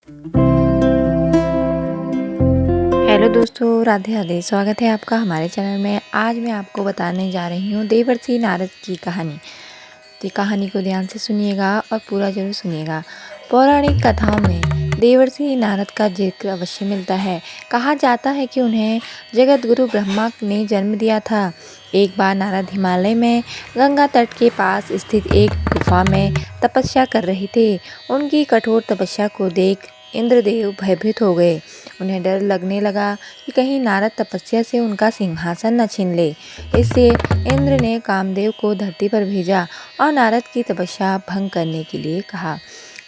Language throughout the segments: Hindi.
हेलो दोस्तों, राधे राधे। स्वागत है आपका हमारे चैनल में। आज मैं आपको बताने जा रही हूँ देवर्षि नारद की कहानी। तो कहानी को ध्यान से सुनिएगा और पूरा जरूर सुनिएगा। पौराणिक कथाओं में देवर्षि नारद का जिक्र अवश्य मिलता है। कहा जाता है कि उन्हें जगत गुरु ब्रह्मा ने जन्म दिया था। एक बार नारद हिमालय में गंगा तट के पास स्थित एक गुफा में तपस्या कर रहे थे। उनकी कठोर तपस्या को देख इंद्रदेव भयभीत हो गए। उन्हें डर लगने लगा कि कहीं नारद तपस्या से उनका सिंहासन न छीन ले। इसलिए इंद्र ने कामदेव को धरती पर भेजा और नारद की तपस्या भंग करने के लिए कहा।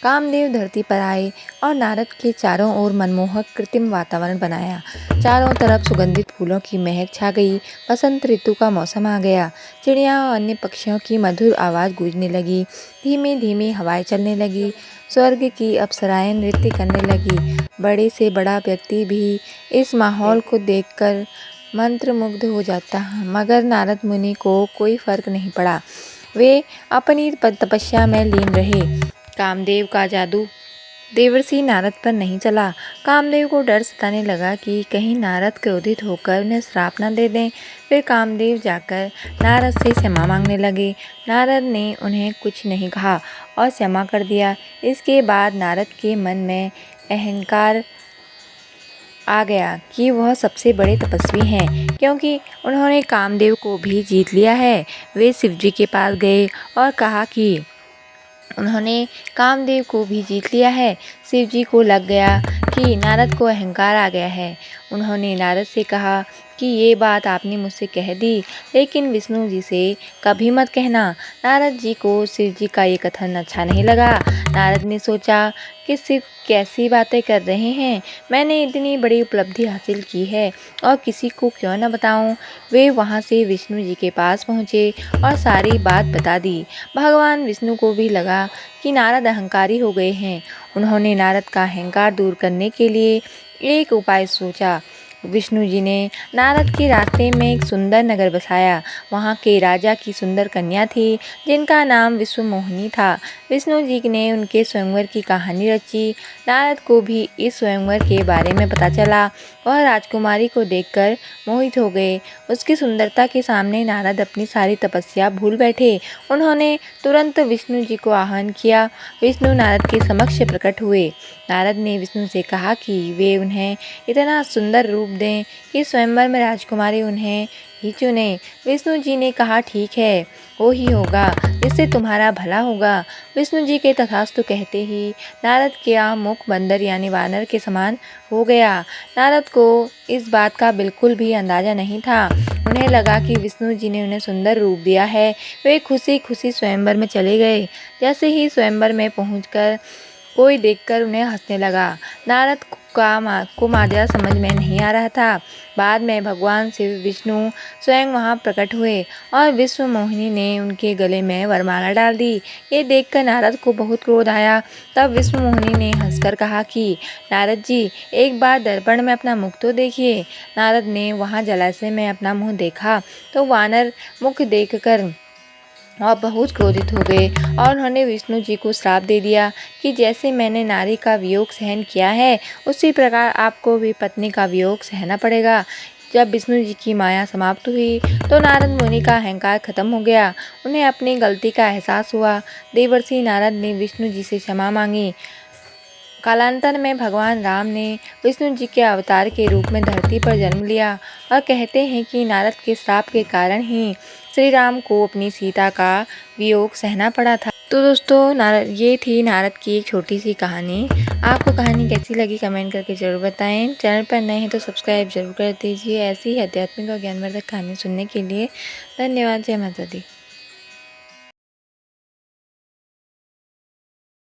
कामदेव धरती पर आए और नारद के चारों ओर मनमोहक कृत्रिम वातावरण बनाया। चारों तरफ सुगंधित फूलों की महक छा गई। बसंत ऋतु का मौसम आ गया। चिड़िया और अन्य पक्षियों की मधुर आवाज़ गूंजने लगी। धीमी धीमी हवाएं चलने लगी। स्वर्ग की अप्सराएं नृत्य करने लगी। बड़े से बड़ा व्यक्ति भी इस माहौल को देखकर मंत्रमुग्ध हो जाता है, मगर नारद मुनि को कोई फर्क नहीं पड़ा। वे अपनी तपस्या में लीन रहे। कामदेव का जादू देवर्षि नारद पर नहीं चला। कामदेव को डर सताने लगा कि कहीं नारद क्रोधित होकर उन्हें श्राप न दे दें। फिर कामदेव जाकर नारद से क्षमा मांगने लगे। नारद ने उन्हें कुछ नहीं कहा और क्षमा कर दिया। इसके बाद नारद के मन में अहंकार आ गया कि वह सबसे बड़े तपस्वी हैं, क्योंकि उन्होंने कामदेव को भी जीत लिया है। वे शिवजी के पास गए और कहा कि उन्होंने कामदेव को भी जीत लिया है। शिवजी को लग गया कि नारद को अहंकार आ गया है। उन्होंने नारद से कहा कि ये बात आपने मुझसे कह दी, लेकिन विष्णु जी से कभी मत कहना। नारद जी को शिव जी का ये कथन अच्छा नहीं लगा। नारद ने सोचा कि शिव कैसी बातें कर रहे हैं। मैंने इतनी बड़ी उपलब्धि हासिल की है और किसी को क्यों न बताऊं। वे वहां से विष्णु जी के पास पहुँचे और सारी बात बता दी। भगवान विष्णु को भी लगा कि नारद अहंकारी हो गए हैं। उन्होंने नारद का अहंकार दूर करने के लिए एक उपाय सोचा। विष्णु जी ने नारद के रास्ते में एक सुंदर नगर बसाया। वहाँ के राजा की सुंदर कन्या थी, जिनका नाम विश्वमोहिनी था। विष्णु जी ने उनके स्वयंवर की कहानी रची। नारद को भी इस स्वयंवर के बारे में पता चला। वह राजकुमारी को देखकर मोहित हो गए। उसकी सुंदरता के सामने नारद अपनी सारी तपस्या भूल बैठे। उन्होंने तुरंत विष्णु जी को आह्वान किया। विष्णु नारद के समक्ष प्रकट हुए। नारद ने विष्णु से कहा कि वे उन्हें इतना सुंदर रूप दें कि स्वयंवर में राजकुमारी उन्हें ही चुने। विष्णु जी ने कहा, ठीक है, वो ही होगा, इससे तुम्हारा भला होगा। विष्णु जी के तथास्तु कहते ही नारद का मुख बंदर यानी वानर के समान हो गया। नारद को इस बात का बिल्कुल भी अंदाजा नहीं था। उन्हें लगा कि विष्णु जी ने उन्हें सुंदर रूप दिया है। वे खुशी खुशी स्वयंवर में चले गए। जैसे ही स्वयंवर में पहुंचकर कोई देखकर उन्हें हंसने लगा। नारद को माजरा समझ में नहीं आ रहा था। बाद में भगवान शिव विष्णु स्वयं वहां प्रकट हुए और विश्वमोहिनी ने उनके गले में वरमाला डाल दी। ये देखकर नारद को बहुत क्रोध आया। तब विश्वमोहिनी ने हंसकर कहा कि नारद जी, एक बार दर्पण में अपना मुख तो देखिए। नारद ने वहां जलाशय में अपना मुंह देखा तो वानर मुख देखकर और बहुत क्रोधित हो गए और उन्होंने विष्णु जी को श्राप दे दिया कि जैसे मैंने नारी का वियोग सहन किया है, उसी प्रकार आपको भी पत्नी का वियोग सहना पड़ेगा। जब विष्णु जी की माया समाप्त हुई तो नारद मुनि का अहंकार खत्म हो गया। उन्हें अपनी गलती का एहसास हुआ। देवर्षि नारद ने विष्णु जी से क्षमा मांगी। कालांतर में भगवान राम ने विष्णु जी के अवतार के रूप में धरती पर जन्म लिया और कहते हैं कि नारद के श्राप के कारण ही श्री राम को अपनी सीता का वियोग सहना पड़ा था। तो दोस्तों, ये थी नारद की एक छोटी सी कहानी। आपको कहानी कैसी लगी कमेंट करके ज़रूर बताएं। चैनल पर नए हैं तो सब्सक्राइब जरूर कर दीजिए। ऐसी ही आध्यात्मिक और ज्ञानवर्धक कहानी सुनने के लिए धन्यवाद। जय माता दी।